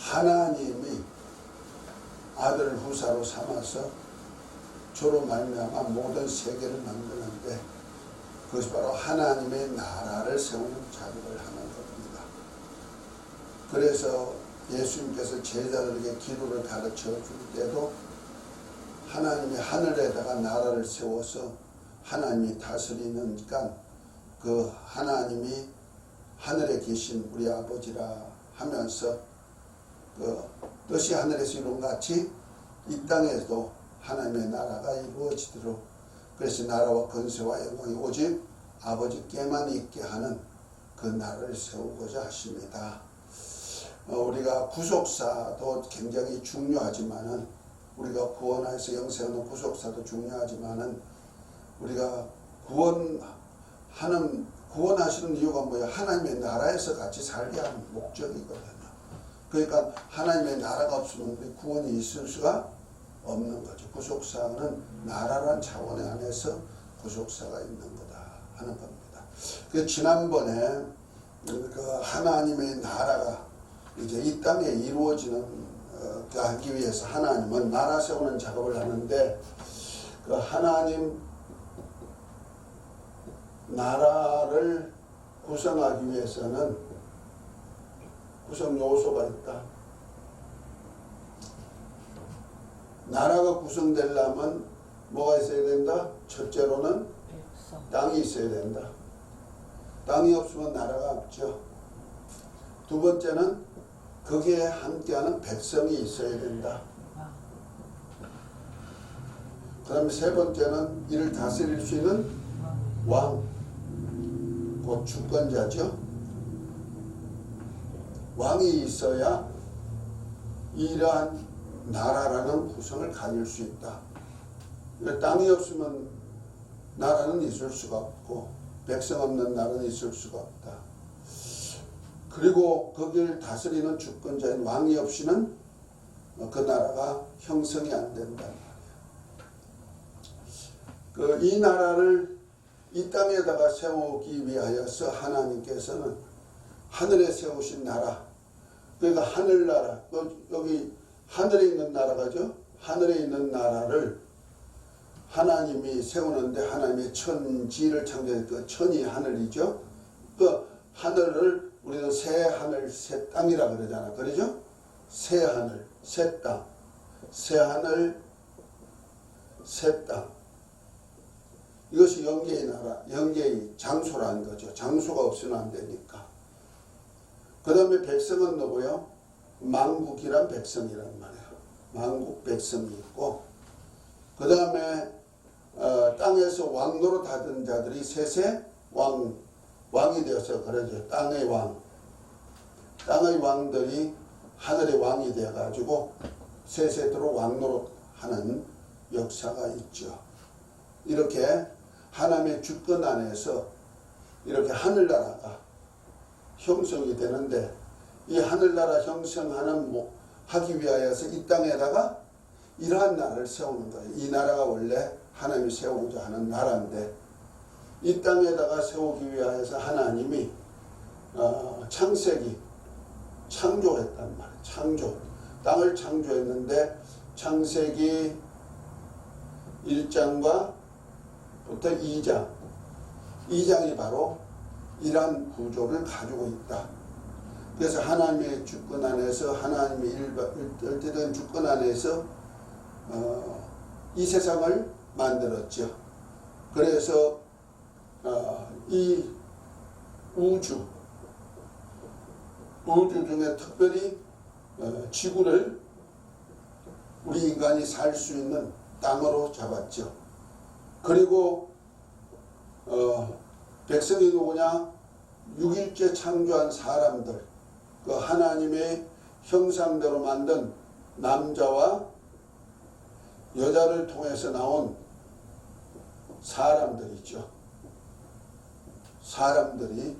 하나님이 아들을 후사로 삼아서 저로 말미암아 모든 세계를 만드는데 그것이 바로 하나님의 나라를 세우는 작업을 하는 겁니다. 그래서 예수님께서 제자들에게 기도를 가르쳐 줄 때도 하나님이 하늘에다가 나라를 세워서 하나님이 다스리니까 그 하나님이 하늘에 계신 우리 아버지라 하면서 그 뜻이 하늘에서 이룬 같이 이 땅에도 하나님의 나라가 이루어지도록, 그래서 나라와 권세와 영광이 오직 아버지께만 있게 하는 그 나라를 세우고자 하십니다. 우리가 구속사도 굉장히 중요하지만은, 우리가 구원하여서 영생하는 구속사도 중요하지만은, 우리가 구원하시는 이유가 뭐예요? 하나님의 나라에서 같이 살게 하는 목적이거든요. 그러니까 하나님의 나라가 없으면 우리 구원이 있을 수가 없는 거죠. 구속사는 나라란 차원 안에서 구속사가 있는 거다 하는 겁니다. 그 지난번에 그 하나님의 나라가 이제 이 땅에 이루어지는 하기 위해서 하나님은 나라 세우는 작업을 하는데, 그 하나님 나라를 구성하기 위해서는 구성 요소가 있다. 나라가 구성되려면 뭐가 있어야 된다? 첫째로는 땅이 있어야 된다. 땅이 없으면 나라가 없죠. 두 번째는 거기에 함께하는 백성이 있어야 된다. 그 다음에 세 번째는 이를 다스릴 수 있는 왕, 곧 주권자죠. 왕이 있어야 이러한 나라라는 구성을 가질 수 있다. 땅이 없으면 나라는 있을 수가 없고, 백성 없는 나라는 있을 수가 없다. 그리고 거기를 다스리는 주권자인 왕이 없이는 그 나라가 형성이 안 된단 말이에요. 이 나라를 이 땅에다가 세우기 위하여서 하나님께서는 하늘에 세우신 나라, 그러니까 하늘나라, 여기 하늘에 있는 나라가죠. 하늘에 있는 나라를 하나님이 세우는데, 하나님의 천지를 창조한 그 천이 하늘이죠. 그 하늘을 우리는 새 하늘 새 땅이라 그러잖아. 그러죠? 새 하늘 새 땅, 새 하늘 새 땅. 이것이 영계의 나라, 영계의 장소라는 거죠. 장소가 없으면 안 되니까. 그 다음에 백성은 누구요? 만국이란 백성이란 말이에요. 만국 백성이 있고, 그 다음에 땅에서 왕노릇 하던 자들이 셋의 왕이 되어서 그러죠. 땅의 왕. 땅의 왕들이 하늘의 왕이 되어가지고 세세토록 왕노릇 하는 역사가 있죠. 이렇게 하나님의 주권 안에서 이렇게 하늘나라가 형성이 되는데, 이 하늘나라 형성하는 하기 위하여서 이 땅에다가 이러한 나라를 세우는 거예요. 이 나라가 원래 하나님이 세우고자 하는 나라인데, 이 땅에다가 세우기 위하여서 하나님이 창세기 창조했단 말이에요. 창조. 땅을 창조했는데 창세기 1장과 부터 2장. 2장이 바로 이러한 구조를 가지고 있다. 그래서 하나님의 주권 안에서, 하나님의 일대된 주권 안에서 이 세상을 만들었죠. 그래서 이 우주 중에 특별히 지구를 우리 인간이 살 수 있는 땅으로 잡았죠. 그리고 백성이 누구냐? 6일째 창조한 사람들, 그 하나님의 형상대로 만든 남자와 여자를 통해서 나온 사람들이죠. 사람들이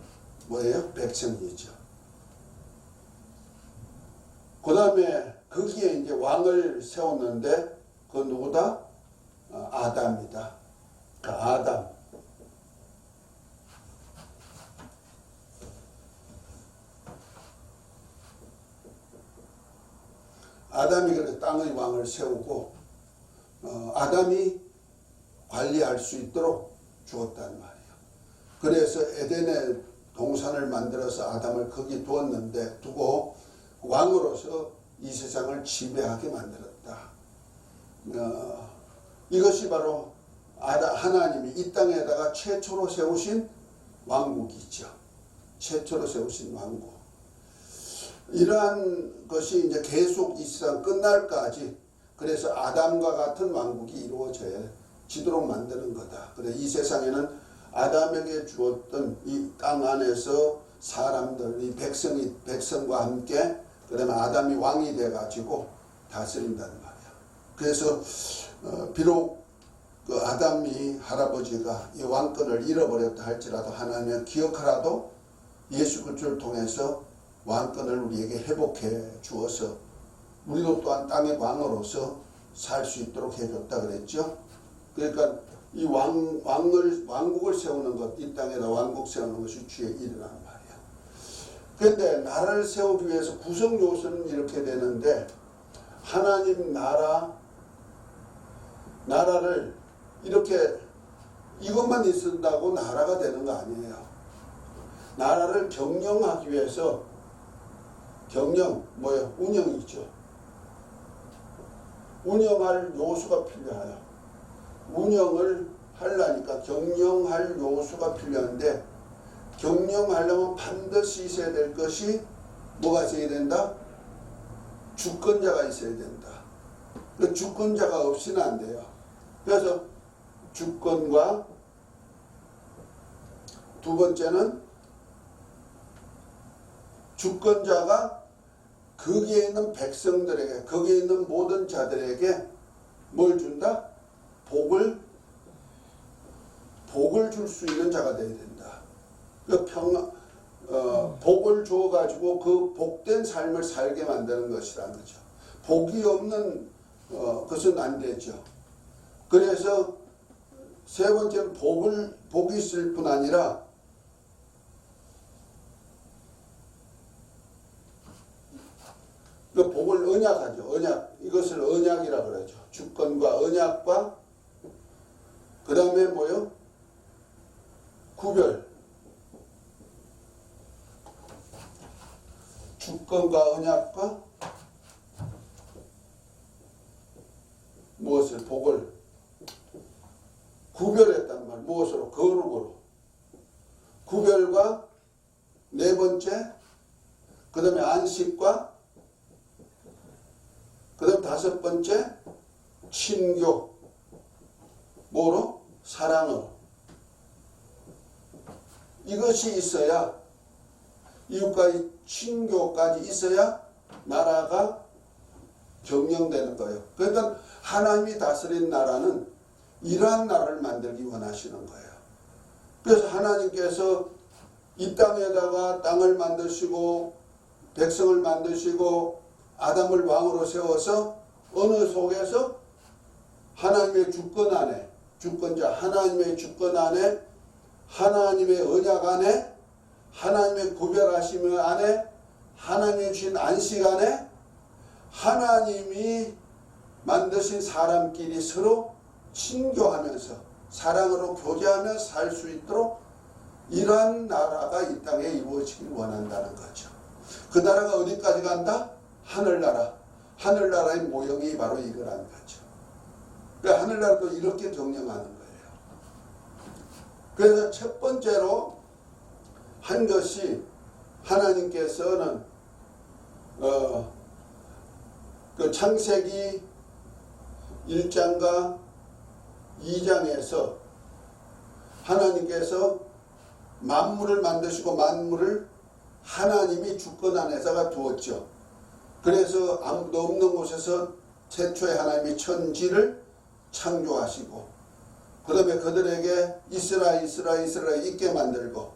뭐예요? 백성이죠. 그 다음에 거기에 이제 왕을 세웠는데, 그 누구다? 아담이다. 그 아담. 아담이 그래서 땅의 왕을 세우고 아담이 관리할 수 있도록 주었단 말이에요. 그래서 에덴의 동산을 만들어서 아담을 거기 두고 왕으로서 이 세상을 지배하게 만들었다. 이것이 바로 하나님이 이 땅에다가 최초로 세우신 왕국이죠. 최초로 세우신 왕국. 이러한 것이 이제 계속 이 세상 끝날까지 그래서 아담과 같은 왕국이 이루어지도록 만드는 거다. 그래 이 세상에는 아담에게 주었던 이 땅 안에서 사람들, 이 백성과 함께 그다음에 아담이 왕이 돼가지고 다스린다는 말이야. 그래서 비록 그 아담이 할아버지가 이 왕권을 잃어버렸다 할지라도 하나님은 기억하라도 예수 그리스도를 통해서 왕권을 우리에게 회복해 주어서 우리도 또한 땅의 왕으로서 살 수 있도록 해줬다 그랬죠. 그러니까 이 왕국을 세우는 것, 이 땅에다 왕국 세우는 것이 주의 일이란 말이야. 그런데 나라를 세우기 위해서 구성 요소는 이렇게 되는데 하나님 나라를 이렇게 이것만 있는다고 나라가 되는 거 아니에요. 나라를 경영하기 위해서 운영이죠. 운영할 요소가 필요해요. 운영을 하려니까 경영할 요소가 필요한데 경영하려면 반드시 있어야 될 것이 뭐가 있어야 된다? 주권자가 있어야 된다. 그 주권자가 없이는 안 돼요. 그래서 주권과 두 번째는 주권자가 거기에 있는 백성들에게 거기에 있는 모든 자들에게 뭘 준다? 복을 줄 수 있는 자가 되어야 된다. 그 복을 주어가지고 그 복된 삶을 살게 만드는 것이라는 거죠. 복이 없는 것은 안 되죠. 그래서 세 번째는 복이 있을 뿐 아니라 그 복을 언약하죠. 이것을 언약이라 그러죠. 주권과 언약과 그 다음에 구별. 주권과 언약과 복을 구별했단 말. 무엇으로? 거룩으로. 구별과 네 번째, 그 다음에 안식과 그 다음 다섯 번째, 친교. 뭐로? 사랑으로. 이것이 있어야 이웃과의 친교까지 있어야 나라가 경영되는 거예요. 그러니까 하나님이 다스린 나라는 이러한 나라를 만들기 원하시는 거예요. 그래서 하나님께서 이 땅에다가 땅을 만드시고 백성을 만드시고 아담을 왕으로 세워서 어느 속에서 하나님의 주권 안에 주권자 하나님의 주권 안에 하나님의 언약 안에 하나님의 구별하심 안에 하나님이 주신 안식 안에 하나님이 만드신 사람끼리 서로 친교하면서 사랑으로 교제하며 살 수 있도록 이러한 나라가 이 땅에 이루어지길 원한다는 거죠. 그 나라가 어디까지 간다? 하늘나라. 하늘나라의 모형이 바로 이거라는 거죠. 그러니까 하늘나라도 이렇게 경영하는 거예요. 그래서 첫 번째로 한 것이 하나님께서는 그 창세기 1장과 2장에서 하나님께서 만물을 만드시고 만물을 하나님이 주권 안에다가 두었죠. 그래서 아무도 없는 곳에서 최초에 하나님이 천지를 창조하시고 그 다음에 그들에게 있으라 있게 만들고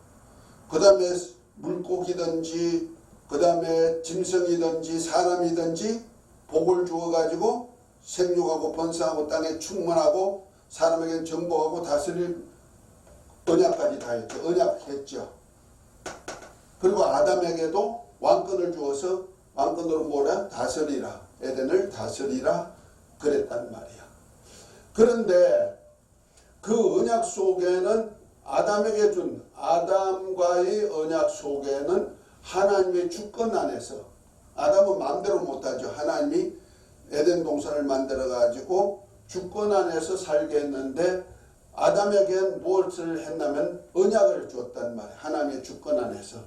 그 다음에 물고기든지 그 다음에 짐승이든지 사람이든지 복을 주어가지고 생육하고 번성하고 땅에 충만하고 사람에게 정복하고 다스릴 언약까지 다 했죠. 언약했죠. 그리고 아담에게도 왕권을 주어서 왕권으로 뭐라? 다스리라. 에덴을 다스리라 그랬단 말이야. 그런데 그 언약 속에는 아담에게 준 아담과의 언약 속에는 하나님의 주권 안에서 아담은 마음대로 못하죠. 하나님이 에덴 동산을 만들어 가지고 주권 안에서 살게 했는데 아담에게는 무엇을 했냐면 언약을 주었단 말이에요. 하나님의 주권 안에서.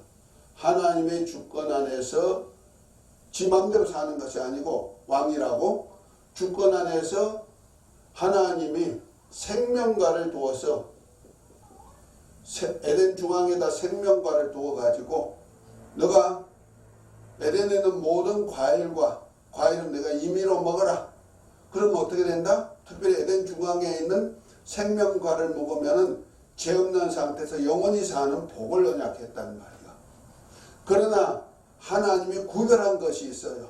하나님의 주권 안에서 지 마음대로 사는 것이 아니고 왕이라고 주권 안에서 하나님이 생명과를 두어서 에덴 중앙에다 생명과를 두어 가지고 너가 에덴에 있는 모든 과일은 내가 임의로 먹어라. 그러면 어떻게 된다? 특별히 에덴 중앙에 있는 생명과를 먹으면 죄 없는 상태에서 영원히 사는 복을 언약했단 말이야. 그러나 하나님이 구별한 것이 있어요.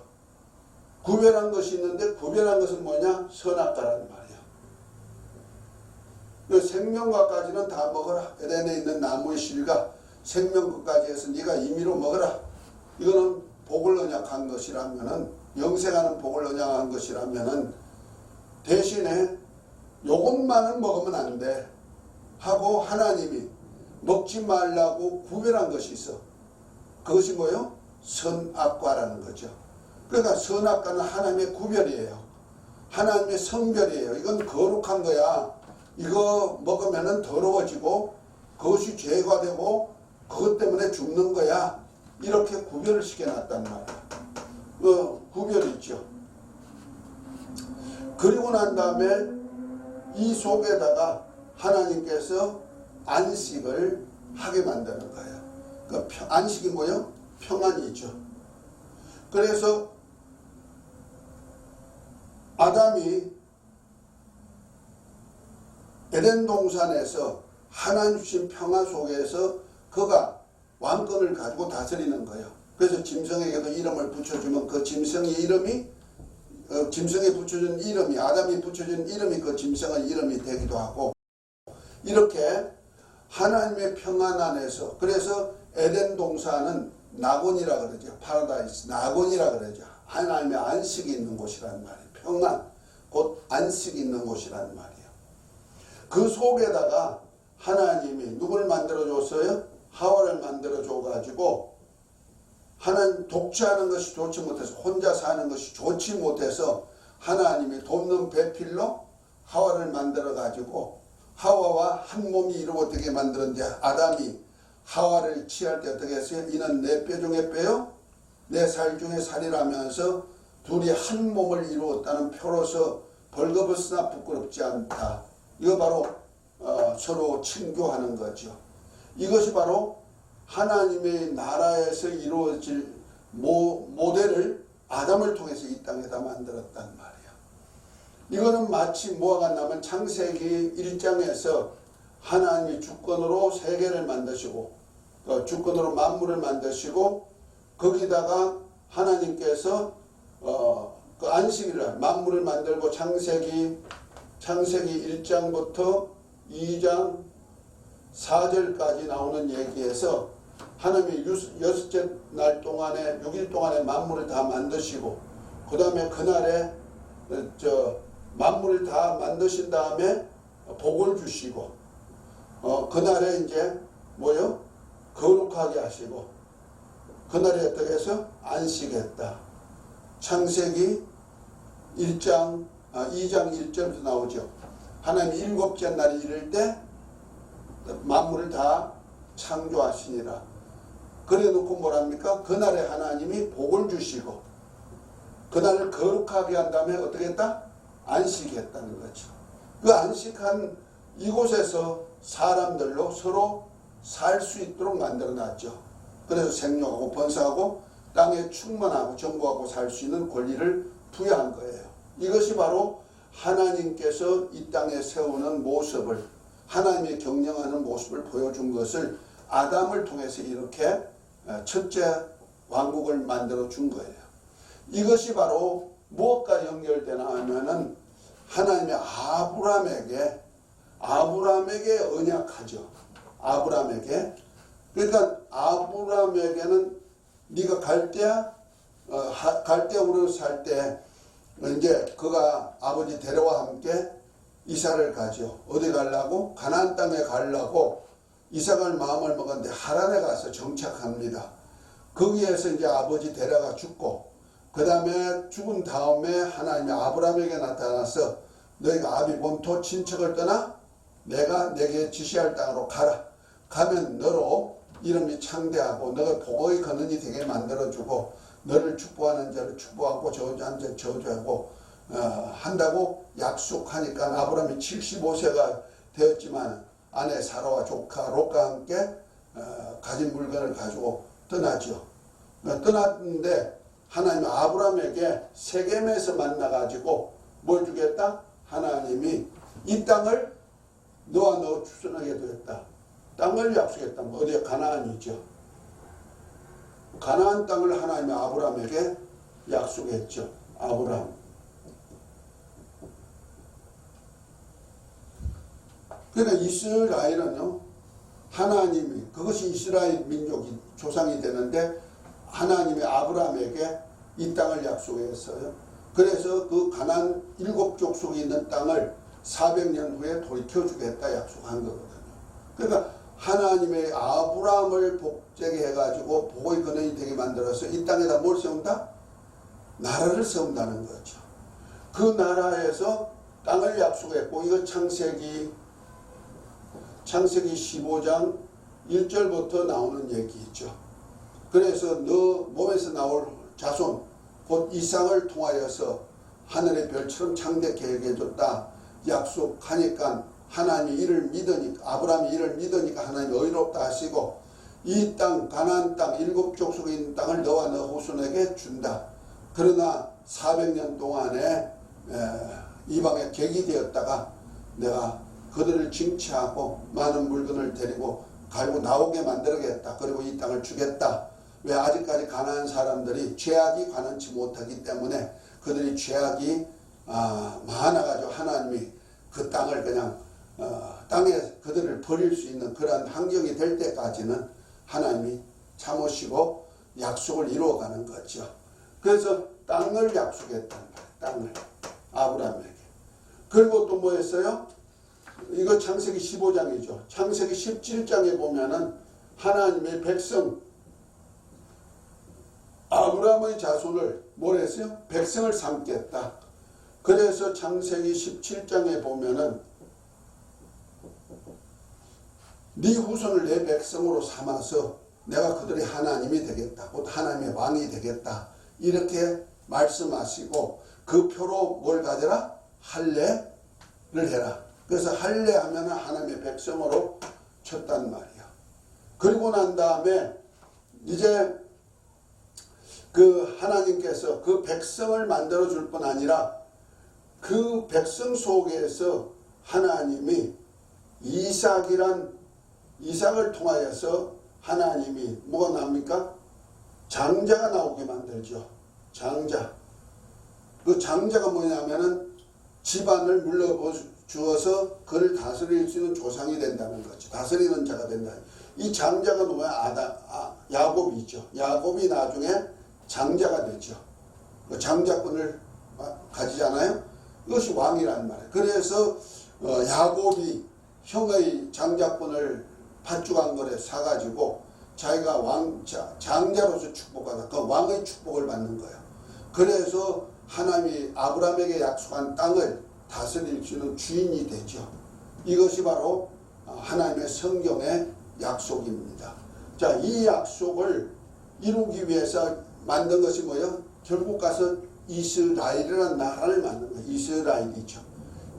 구별한 것이 있는데 구별한 것은 뭐냐? 선악과란 말이야. 그 생명과까지는 다 먹어라. 에덴에 있는 나무의 실과 생명과까지 해서 네가 임의로 먹어라. 이거는 복을 언약한 것이라면은 영생하는 복을 언약한 것이라면은 대신에 요것만은 먹으면 안 돼 하고 하나님이 먹지 말라고 구별한 것이 있어. 그것이 뭐예요? 선악과라는 거죠. 그러니까 선악과는 하나님의 구별이에요. 하나님의 성별이에요. 이건 거룩한 거야. 이거 먹으면 더러워지고 그것이 죄가 되고 그것 때문에 죽는 거야. 이렇게 구별을 시켜놨단 말이야. 구별이 있죠. 그리고 난 다음에 이 속에다가 하나님께서 안식을 하게 만드는 거예요. 그 안식이 뭐예요? 평안이죠. 그래서 아담이 에덴 동산에서 하나님 주신 평안 속에서 그가 왕권을 가지고 다스리는 거예요. 그래서 짐승에게도 이름을 붙여주면 그 짐승의 이름이 짐승에 붙여준 이름이 아담이 붙여준 이름이 그 짐승의 이름이 되기도 하고 이렇게 하나님의 평안 안에서 그래서 에덴 동산은 낙원이라 그러죠. 파라다이스 낙원이라 그러죠. 하나님의 안식이 있는 곳이란 말이에요. 평안 곧 안식이 있는 곳이란 말이에요. 그 속에다가 하나님이 누구를 만들어줬어요? 하와를 만들어줘가지고 하나님 독취하는 것이 좋지 못해서 혼자 사는 것이 좋지 못해서 하나님이 돕는 배필로 하와를 만들어가지고 하와와 한 몸이 이루어지게 만들었는데 아담이 하와를 취할 때 어떻게 했어요? 이는 내 뼈 중에 뼈요 내 살 중에 살이라면서 둘이 한 몸을 이루었다는 표로서 벌거벗으나 부끄럽지 않다. 이거 바로 서로 친교하는 거죠. 이것이 바로 하나님의 나라에서 이루어질 모델을 아담을 통해서 이 땅에다 만들었단 말이야. 이거는 마치 뭐와 같냐면 창세기 1장에서 하나님이 주권으로 세계를 만드시고 주권으로 만물을 만드시고 거기다가 하나님께서 그 안식일날 만물을 만들고 창세기 1장부터 2장 4절까지 나오는 얘기에서 하나님이 여섯째 날 동안에 6일 동안에 만물을 다 만드시고 그 다음에 그날에 만물을 다 만드신 다음에 복을 주시고 그날에 이제 뭐요? 거룩하게 하시고 그날에 어떻게 해서 안식했다. 창세기 2장 1절부터 나오죠. 하나님 7째 날이 이를 때 만물을 다 창조하시니라. 그래 놓고 뭐랍니까? 그날에 하나님이 복을 주시고 그날을 거룩하게 한 다음에 어떻게 했다? 안식했다는 거죠. 그 안식한 이곳에서 사람들로 서로 살 수 있도록 만들어 놨죠. 그래서 생육하고 번성하고 땅에 충만하고 정복하고 살 수 있는 권리를 부여한 거예요. 이것이 바로 하나님께서 이 땅에 세우는 모습을 하나님의 경영하는 모습을 보여준 것을 아담을 통해서 이렇게 첫째 왕국을 만들어 준 거예요. 이것이 바로 무엇과 연결되나 하면은 하나님의 아브라함에게 언약하죠. 아브라함에게. 그러니까 아브라함에게는 네가 갈대야 갈대우르 살 때 이제 그가 아버지 데려와 함께 이사를 가죠. 어디 가려고? 가나안 땅에 가려고 이사갈 마음을 먹었는데 하란에 가서 정착합니다. 거기에서 이제 아버지 데려가 죽고 그 다음에 죽은 다음에 하나님이 아브라함에게 나타나서 너희가 아비 본토 친척을 떠나 내가 내게 지시할 땅으로 가라. 가면 너로 이름이 창대하고 너가 복의 근원이 되게 만들어주고 너를 축복하는 자를 축복하고 저주하는 자를 저주하고 한다고 약속하니까 아브라함이 75세가 되었지만 아내 사라와 조카 롯과 함께 가진 물건을 가지고 떠나죠. 떠났는데 하나님이 아브라함에게 세겜에서 만나가지고 뭘 주겠다? 하나님이 이 땅을 너와 너 추선하게 되었다. 땅을 약속했다. 어디에? 가나안이죠. 가나안 땅을 하나님이 아브라함에게 약속했죠. 아브라함. 그러니까 이스라엘은요, 하나님이, 그것이 이스라엘 민족이 조상이 되는데 하나님이 아브라함에게 이 땅을 약속했어요. 그래서 그 가나안 7족속이 있는 땅을 400년 후에 돌이켜주겠다 약속한 거거든요. 그러니까 하나님의 아브라함을 복되게 해가지고 복의 근원이 되게 만들어서 이 땅에다 뭘 세운다? 나라를 세운다는 거죠. 그 나라에서 땅을 약속했고, 이거 창세기 15장 1절부터 나오는 얘기죠. 그래서 너 몸에서 나올 자손 곧 이삭을 통하여서 하늘의 별처럼 창대케 해줬다 약속하니까 하나님이 이를 믿으니까, 아브라함이 이를 믿으니까 하나님이 의롭다 하시고 이 땅 가나안 땅 7족속에 있는 땅을 너와 너 후손에게 준다. 그러나 400년 동안에 이방에 객이 되었다가 내가 그들을 징치하고 많은 물건을 데리고 갈고 나오게 만들겠다. 그리고 이 땅을 주겠다. 왜? 아직까지 가나안 사람들이 죄악이 관한치 못하기 때문에 그들이 죄악이 많아가지고 하나님이 그 땅을 그냥 땅에 그들을 버릴 수 있는 그러한 환경이 될 때까지는 하나님이 참으시고 약속을 이루어가는 거죠. 그래서 땅을 약속했단 말이에요. 땅을 아브라함에게. 그리고 또 뭐 했어요? 이거 창세기 15장이죠. 창세기 17장에 보면은 하나님의 백성 아브라함의 자손을 뭘 했어요? 백성을 삼겠다. 그래서 창세기 17장에 보면은 네 후손을 내 백성으로 삼아서 내가 그들의 하나님이 되겠다. 곧 하나님의 왕이 되겠다. 이렇게 말씀하시고 그 표로 뭘 가져라? 할례를 해라. 그래서 할례하면 하나님의 백성으로 쳤단 말이야. 그리고 난 다음에 이제 그 하나님께서 그 백성을 만들어 줄 뿐 아니라 그 백성 속에서 하나님이 이삭을 통하여서 하나님이 뭐가 나옵니까? 장자가 나오게 만들죠. 장자. 그 장자가 뭐냐면은 집안을 물려주어서 그를 다스릴 수 있는 조상이 된다는 거죠. 다스리는 자가 된다. 이 장자가 누구야? 야곱이죠. 야곱이 나중에 장자가 되죠. 그 장자권을 가지잖아요. 이것이 왕이란 말이에요. 그래서 야곱이 형의 장자권을 팥죽한 거래 사가지고 자기가 장자로서 축복하다. 그 왕의 축복을 받는 거예요. 그래서 하나님이 아브라함에게 약속한 땅을 다스릴 수 있는 주인이 되죠. 이것이 바로 하나님의 성경의 약속입니다. 자, 이 약속을 이루기 위해서 만든 것이 뭐예요? 결국 가서 이스라엘이라는 나라를 만든 거예요. 이스라엘이죠.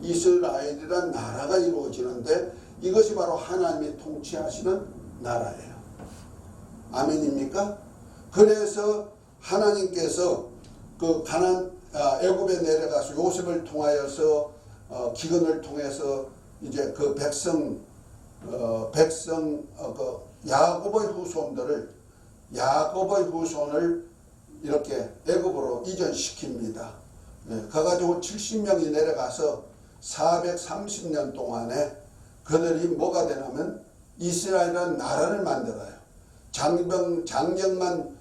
이스라엘이라는 나라가 이루어지는데 이것이 바로 하나님이 통치하시는 나라예요. 아멘입니까? 그래서 하나님께서 그 애굽에 내려가서 요셉을 통하여서 기근을 통해서 이제 그 야곱의 후손을 이렇게 애굽으로 이전시킵니다. 가가지고 70명이 내려가서 430년 동안에 그들이 뭐가 되냐면 이스라엘이라는 나라를 만들어요. 장정만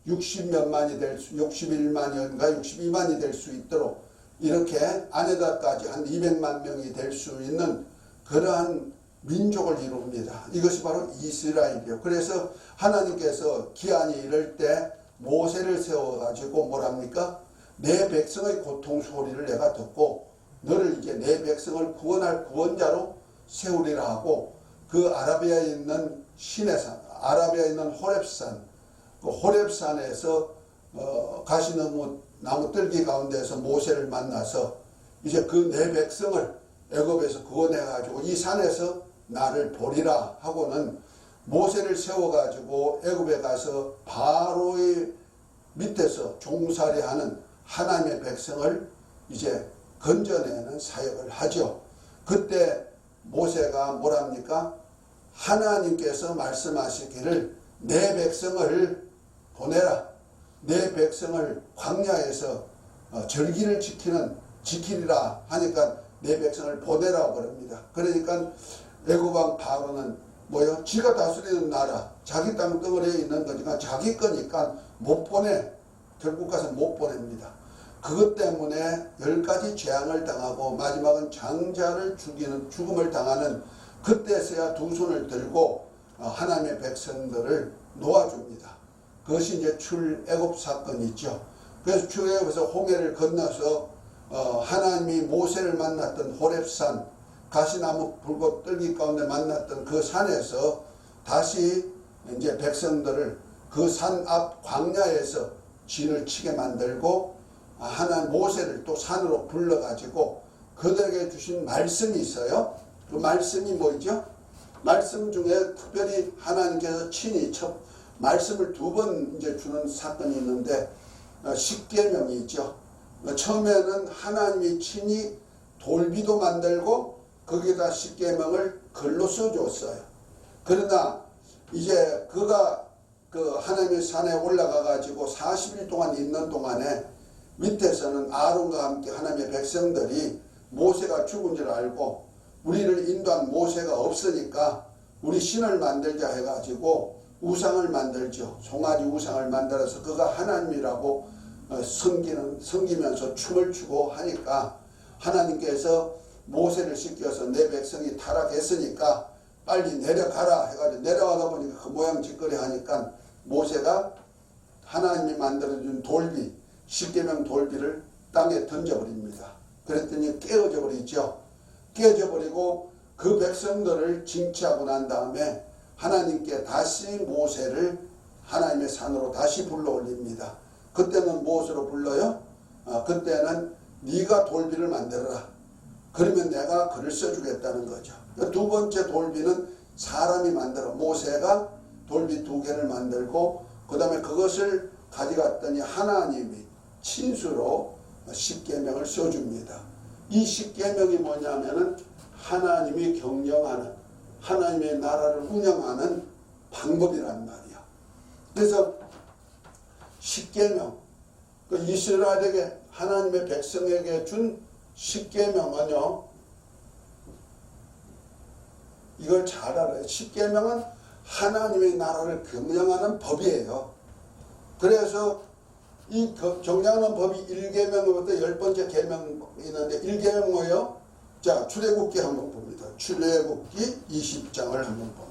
60몇만이 61만인가 62만이 될 수 있도록 이렇게 안에다까지 한 200만 명이 될 수 있는 그러한 민족을 이룹니다. 이것이 바로 이스라엘이에요. 그래서 하나님께서 기한이 이럴 때 모세를 세워가지고 뭐랍니까? 내 백성의 고통 소리를 내가 듣고 너를 이제 내 백성을 구원할 구원자로 세우리라 하고 그 아라비아에 있는 시내산, 아라비아에 있는 호렙산, 그 호렙산에서 가시나무 뜰기 가운데서 모세를 만나서 이제 그 내 백성을 애굽에서 구원해가지고 이 산에서 나를 보리라 하고는 모세를 세워가지고 애굽에 가서 바로의 밑에서 종살이하는 하나님의 백성을 이제 건져내는 사역을 하죠. 그때 모세가 뭐랍니까? 하나님께서 말씀하시기를 내 백성을 보내라. 내 백성을 광야에서 절기를 지키리라 하니까 내 백성을 보내라고 그럽니다. 그러니까 애굽왕 바로는 뭐요? 지가 다스리는 나라, 자기 땅덩어리에 있는 거니까 자기 거니까 못 보내. 결국 가서 못 보냅니다. 그것 때문에 10가지 재앙을 당하고 마지막은 장자를 죽음을 당하는 그때서야 두 손을 들고 하나님의 백성들을 놓아줍니다. 그것이 이제 출애굽 사건이죠. 그래서 출애굽에서 홍해를 건너서 하나님이 모세를 만났던 호렙산, 가시나무 불꽃 뜰기 가운데 만났던 그 산에서 다시 이제 백성들을 그 산 앞 광야에서 진을 치게 만들고 하나님 모세를 또 산으로 불러가지고 그들에게 주신 말씀이 있어요. 그 말씀이 뭐죠? 말씀 중에 특별히 하나님께서 친히 말씀을 2번 이제 주는 사건이 있는데 십계명이 있죠. 처음에는 하나님이 친히 돌비도 만들고 거기에다 십계명을 글로 써줬어요. 그러나 이제 그가 그 하나님의 산에 올라가 가지고 40일 동안 있는 동안에 밑에서는 아론과 함께 하나님의 백성들이 모세가 죽은 줄 알고 우리를 인도한 모세가 없으니까 우리 신을 만들자 해가지고 우상을 만들죠. 송아지 우상을 만들어서 그가 하나님이라고 섬기면서 춤을 추고 하니까 하나님께서 모세를 시켜서 내 백성이 타락했으니까 빨리 내려가라 해가지고 내려가다 보니까 그 모양 짓거리 하니까 모세가 하나님이 만들어준 돌비, 십계명 돌비를 땅에 던져버립니다. 그랬더니 깨어져 버리죠. 깨어져 버리고 그 백성들을 징치하고 난 다음에 하나님께 다시 모세를 하나님의 산으로 다시 불러 올립니다. 그때는 무엇으로 불러요? 그때는 네가 돌비를 만들어라. 그러면 내가 글을 써주겠다는 거죠. 두 번째 돌비는 사람이 만들어 모세가 돌비 2개를 만들고 그 다음에 그것을 가져갔더니 하나님이 친수로 십계명을 써줍니다. 이 십계명이 뭐냐면은 하나님이 경영하는 하나님의 나라를 운영하는 방법이란 말이야. 그래서 십계명 그 이스라엘에게 하나님의 백성에게 준 십계명은요, 이걸 잘 알아요. 십계명은 하나님의 나라를 경영하는 법이에요. 그래서 이 경영하는 법이 1계명부터 10번째 계명이 있는데 1계명 뭐예요? 자, 출애굽기 한번 봅니다. 출애굽기 20장을 한번 봅니다.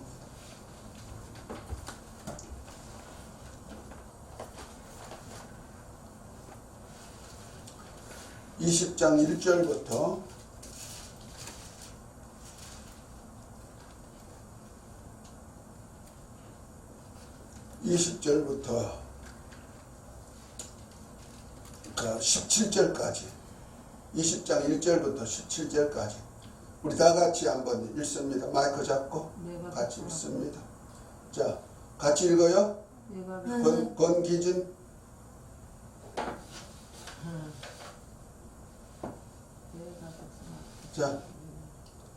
20장 1절부터 20절부터 17절까지 20장 1절부터 17절까지 우리 다 같이 한번 읽습니다. 마이크 잡고 같이 읽습니다. 자, 같이 읽어요. 권기진. 자,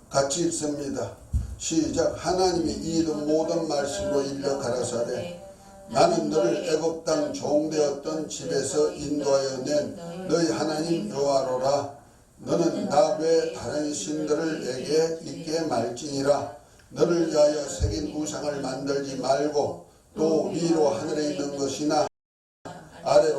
같이 읽습니다. 시작. 하나님이 이르 모든 말씀으로 일러 가라사대 나는 너를 애굽 땅 종되었던 집에서 인도하여 낸 너희 하나님 여호와로라. 너는 나 외 다른 신들을 내게 있게 말지니라. 너를 위하여 새긴 우상을 만들지 말고 또 위로 하늘에 있는 것이나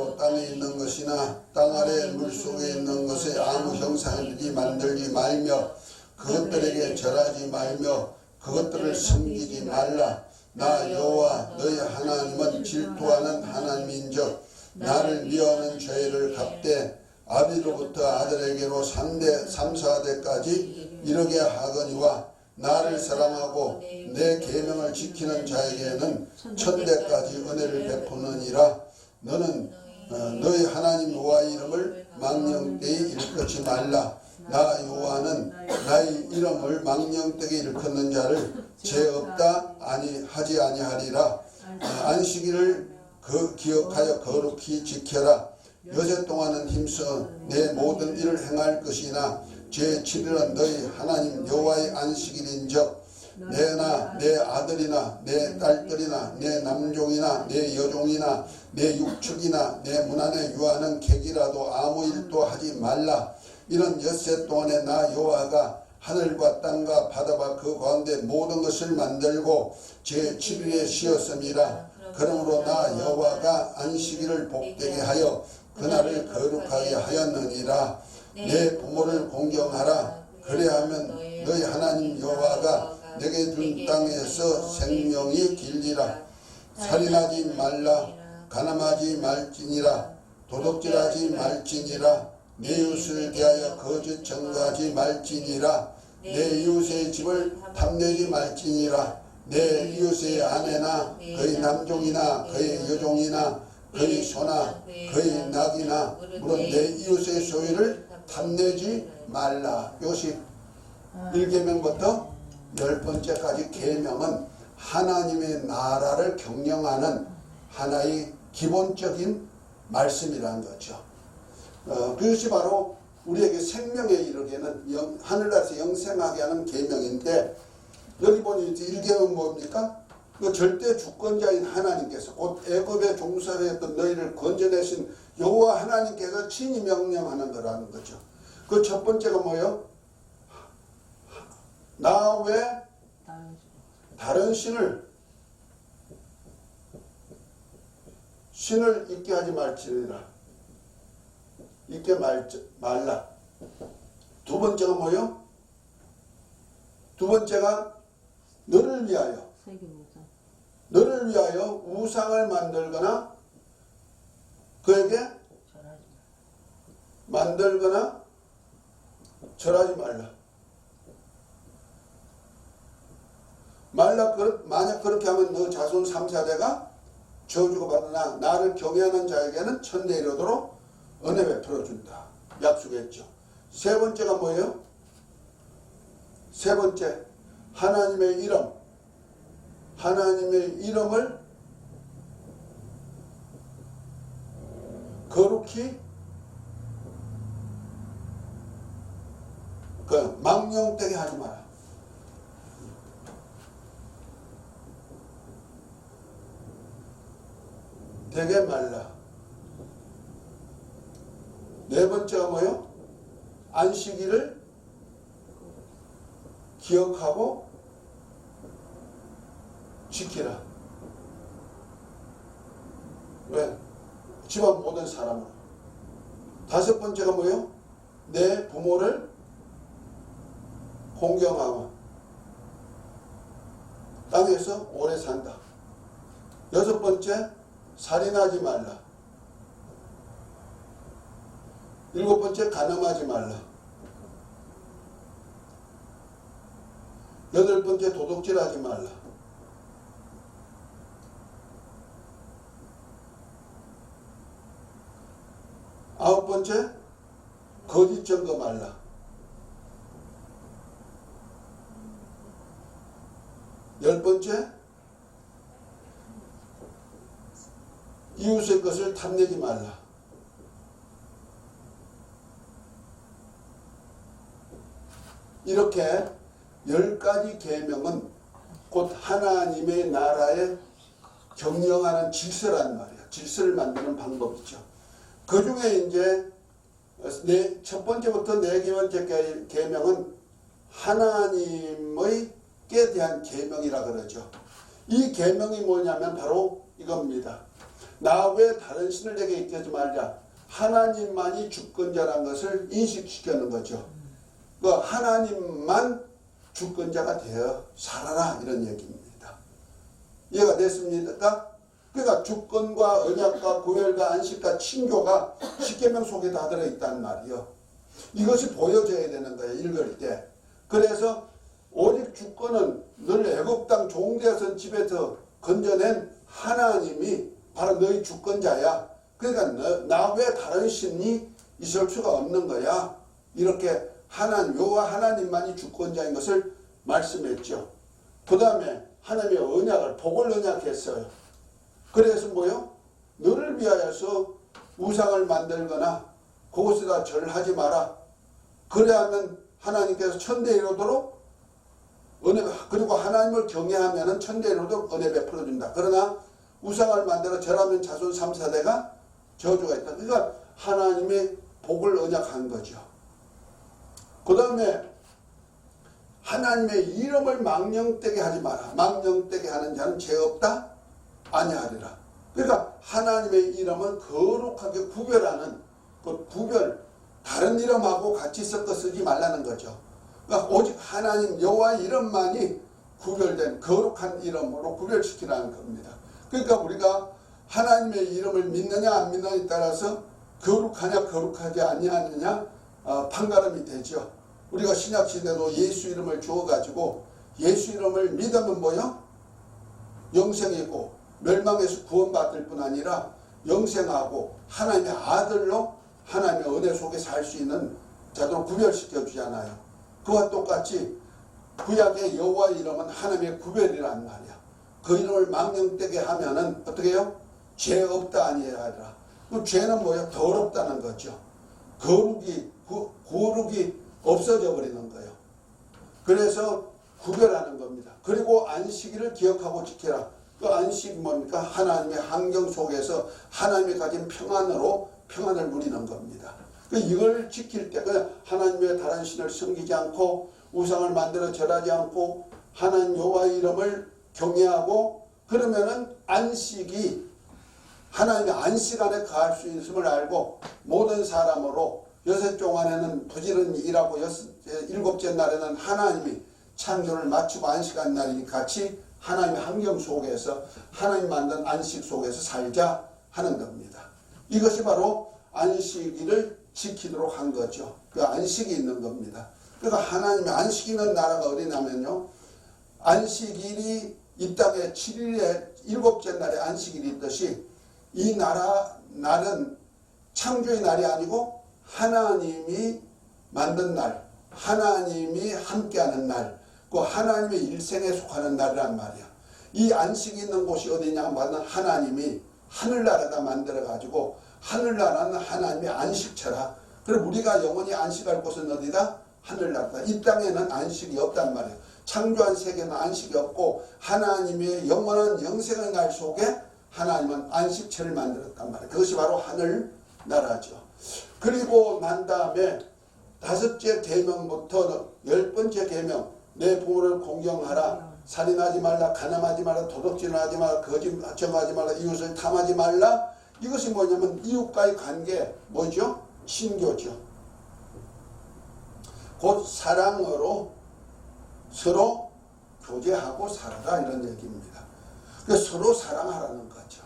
하늘에도 땅에 있는 것이나 땅 아래 물속에 있는 것에 아무 형상이든지 만들지 말며 그것들에게 절하지 말며 그것들을 섬기지 말라. 나 여호와 너희 하나님은 질투하는 하나님인즉 나를 미워하는 죄를 갚되 아비로부터 아들에게로 3대 3, 4대까지 이르게 하거니와 나를 사랑하고 내 계명을 지키는 자에게는 1000대까지 은혜를 베푸느니라. 너는 너희 하나님 여호와의 이름을 망령되이 일컫지 말라. 나 여호와는 나의 이름을 망령되게 일컫는 자를 죄 없다 하지 아니하리라. 안식일을 기억하여 거룩히 지켜라. 여세 동안은 힘써 내 모든 일을 행할 것이나 제7일은 너희 하나님 여호와의 안식일인즉 내나 내 아들이나 내 딸들이나 내 남종이나 내 여종이나 내 육축이나 내 문 안에 유하는 객이라도 아무 일도 하지 말라. 이런 엿새 동안에 나 여호와가 하늘과 땅과 바다와 그 가운데 모든 것을 만들고 제7일에 쉬었음이라. 그러므로 나 여호와가 안식일을 복되게 하여 그날을 거룩하게 하였느니라. 내 부모를 공경하라. 그래야면 너희 하나님 여호와가 내게 준 땅에서 생명이 길리라. 살인하지 말라. 간음하지 말지니라. 도둑질하지 말지니라. 내 이웃을 대하여 거짓 증거하지 말지니라. 내 이웃의 집을 탐내지 말지니라. 내 이웃의 아내나 그의 남종이나 그의 여종이나 그의 소나 그의 낙이나 물론 내 이웃의 소유를 탐내지 말라. 이것이 1계명부터 10번째까지 계명은 하나님의 나라를 경영하는 하나의 기본적인 말씀이라는 거죠. 그것이 바로 우리에게 생명에 이르게는 하늘나라에서 영생하게 하는 계명인데, 여기 보니 1계명은 뭡니까? 그 절대 주권자인 하나님께서 곧 애굽의 종살이했던 너희를 건져내신 여호와 하나님께서 친히 명령하는 거라는 거죠. 그 첫 번째가 뭐예요? 나 외 다른 신을 잊게 하지 말지니라. 잊게 말라. 두 번째가 뭐예요? 두 번째가 너를 위하여 우상을 만들거나 그에게 만들거나 절하지 말라. 만약 그렇게 하면 너 자손 3, 4대가 저주가 받으나 나를 경외하는 자에게는 1000대 이르도록 은혜 베풀어 준다. 약속했죠. 세 번째가 뭐예요? 세 번째, 하나님의 이름을 거룩히 망령되게 하지 마라. 되게 말라. 네 번째가 뭐예요? 안식일을 기억하고 지키라. 왜? 집안 모든 사람으로. 다섯 번째가 뭐예요? 내 부모를 공경하고 땅에서 오래 산다. 여섯 번째, 살인하지 말라. 일곱 번째, 간음하지 말라. 여덟 번째, 도둑질하지 말라. 아홉 번째, 거짓 증거 말라. 열 번째, 이웃의 것을 탐내지 말라. 이렇게 10가지 계명은 곧 하나님의 나라에 경영하는 질서란 말이야. 질서를 만드는 방법이죠. 그 중에 이제 첫 번째부터 네 번째 계명은 하나님의 께 대한 계명이라 그러죠. 이 계명이 뭐냐면 바로 이겁니다. 나 외에 다른 신을 내게 있게 하지 말자. 하나님만이 주권자라는 것을 인식시키는 거죠. 그 하나님만 주권자가 되어 살아라 이런 얘기입니다. 이해가 됐습니까? 그러니까 주권과 언약과 구별과 안식과 친교가 십계명 속에 다 들어있단 말이요. 이것이 보여져야 되는 거예요. 읽을 때. 그래서 오직 주권은 늘 애굽 땅 종되어선 집에서 건져낸 하나님이 바로 너희 주권자야. 그러니까 나 외에 다른 신이 있을 수가 없는 거야. 이렇게 여호와 하나님만이 주권자인 것을 말씀했죠. 그 다음에 하나님의 언약을 복을 언약했어요. 그래서 뭐요? 너를 위하여서 우상을 만들거나 그곳에다 절하지 마라. 그래야만 하나님께서 천대에 이르도록 은혜, 그리고 하나님을 경외하면 천대에 이르도록 은혜 베풀어준다. 그러나 우상을 만들어 절하면 자손 3, 4대가 저주가 있다. 그러니까 하나님의 복을 언약한 거죠. 그 다음에 하나님의 이름을 망령되게 하지 마라. 망령되게 하는 자는 죄 없다 아니하리라. 그러니까 하나님의 이름은 거룩하게 구별하는 그 구별, 다른 이름하고 같이 섞어 쓰지 말라는 거죠. 그러니까 오직 하나님 여호와 이름만이 구별된 거룩한 이름으로 구별시키라는 겁니다. 그러니까 우리가 하나님의 이름을 믿느냐 안 믿느냐에 따라서 거룩하냐 거룩하지 아니하느냐 판가름이 되죠. 우리가 신약시대도 예수 이름을 주어가지고 예수 이름을 믿으면 뭐요? 영생이 있고 멸망에서 구원받을 뿐 아니라 영생하고 하나님의 아들로 하나님의 은혜 속에 살 수 있는 자들을 구별시켜 주잖아요. 그와 똑같이 구약의 여호와 이름은 하나님의 구별이란 말이야. 그 이름을 망령되게 하면은 어떻게 해요? 죄 없다 아니하리라. 그럼 죄는 뭐예요? 더럽다는 거죠. 거룩이 없어져 버리는 거예요. 그래서 구별하는 겁니다. 그리고 안식일을 기억하고 지켜라. 그 안식이 뭡니까? 하나님의 환경 속에서 하나님이 가진 평안으로 평안을 누리는 겁니다. 이걸 지킬 때 하나님의 다른 신을 섬기지 않고 우상을 만들어 절하지 않고 하나님 여호와의 이름을 경외하고 그러면은 안식이 하나님의 안식 안에 거할 수 있음을 알고 모든 사람으로 여섯종 안에는 부지런히 일하고 일곱째 날에는 하나님이 창조를 마치고 안식한 날이니 같이 하나님의 환경 속에서 하나님 만든 안식 속에서 살자 하는 겁니다. 이것이 바로 안식일을 지키도록 한 거죠. 그 안식이 있는 겁니다. 그러니까 하나님의 안식이 있는 나라가 어디냐면요. 안식일이 이 땅에 7일에 일곱째 날에 안식일이 있듯이 이 날은 창조의 날이 아니고 하나님이 만든 날, 하나님이 함께하는 날, 그 하나님의 일생에 속하는 날이란 말이야. 이 안식이 있는 곳이 어디냐 하면 하나님이 하늘나라가 만들어가지고 하늘나라는 하나님의 안식처라. 그럼 우리가 영원히 안식할 곳은 어디다? 하늘나라다. 이 땅에는 안식이 없단 말이에요. 창조한 세계는 안식이 없고 하나님의 영원한 영생의 날 속에 하나님은 안식처를 만들었단 말이에요. 그것이 바로 하늘나라죠. 그리고 난 다음에 5째 계명부터 10번째 계명, 내 부모를 공경하라, 살인하지 말라, 간음하지 말라, 도둑질하지 말라, 거짓말하지 말라, 이웃을 탐하지 말라. 이것이 뭐냐면 이웃과의 관계 뭐죠? 친교죠. 곧 사랑으로 서로 교제하고 살아라 이런 얘기입니다. 그래서 서로 사랑하라는 거죠.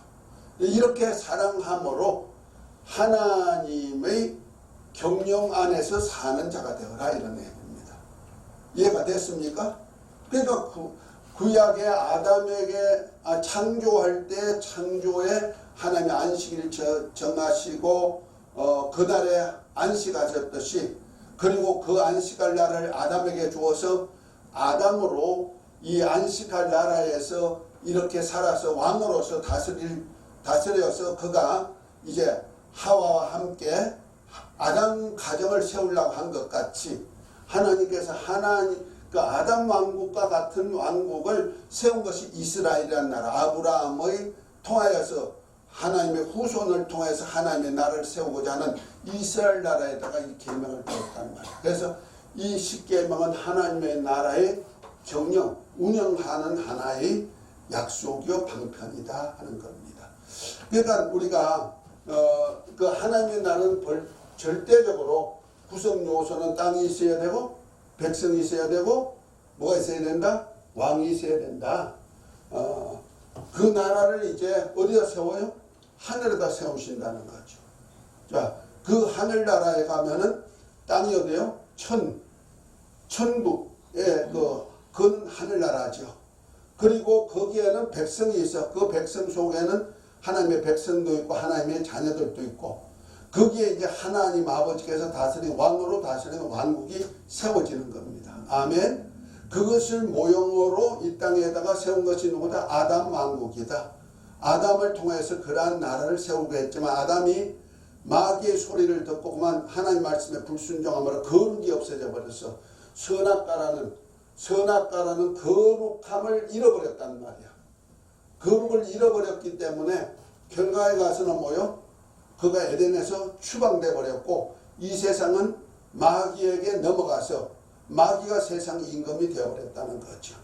이렇게 사랑함으로 하나님의 경영 안에서 사는 자가 되어라 이런 얘기입니다. 이해가 됐습니까? 그러니까 구약의 아담에게 창조할 때 창조에 하나님의 안식일을 정하시고 그날에 안식하셨듯이 그리고 그 안식할 날을 아담에게 주어서 아담으로 이 안식할 나라에서 이렇게 살아서 왕으로서 다스려서 그가 이제 하와와 함께 아담 가정을 세우려고 한 것 같이 하나님께서 그 아담 왕국과 같은 왕국을 세운 것이 이스라엘이라는 나라, 아브라함의 통하여서 하나님의 후손을 통해서 하나님의 나라를 세우고자 하는 이스라엘 나라에다가 이 계명을 주었다는 말이에요. 그래서 이 10계명은 하나님의 나라의 경영, 운영하는 하나의 약속이요 방편이다 하는 겁니다. 그러니까 우리가 그 하나님의 나라는 절대적으로 구성 요소는 땅이 있어야 되고 백성이 있어야 되고 뭐가 있어야 된다? 왕이 있어야 된다. 그 나라를 이제 어디다 세워요? 하늘에다 세우신다는 거죠. 자, 그 하늘나라에 가면은 땅이 어디요? 천국의 그건 하늘나라죠. 그리고 거기에는 백성이 있어. 그 백성 속에는 하나님의 백성도 있고 하나님의 자녀들도 있고 거기에 이제 하나님 아버지께서 다스리는 왕으로 다스리는 왕국이 세워지는 겁니다. 아멘. 그것을 모형으로 이 땅에다가 세운 것이 누구다? 아담 왕국이다. 아담을 통해서 그러한 나라를 세우게 했지만 아담이 마귀의 소리를 듣고 그만 하나님 말씀에 불순종함으로 거룩이 없어져 버렸어. 선악과라는 거룩함을 잃어버렸단 말이야. 거룩을 잃어버렸기 때문에 결과에 가서는 뭐요? 그가 에덴에서 추방돼 버렸고 이 세상은 마귀에게 넘어가서 마귀가 세상 임금이 되어버렸다는 거죠.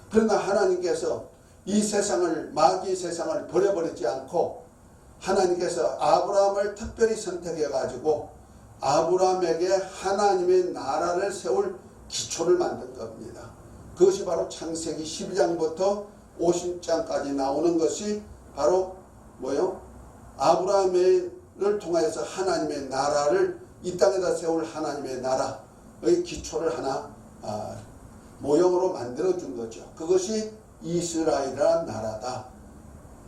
그러나 하나님께서 이 세상을 마귀의 세상을 버려버리지 않고 하나님께서 아브라함을 특별히 선택해 가지고 아브라함에게 하나님의 나라를 세울 기초를 만든 겁니다. 그것이 바로 창세기 12장부터 50장까지 나오는 것이 바로 뭐요? 아브라함을 통해서 하나님의 나라를 이 땅에다 세울 하나님의 나라의 기초를 하나 모형으로 만들어준 거죠. 그것이 이스라엘이라는 나라다.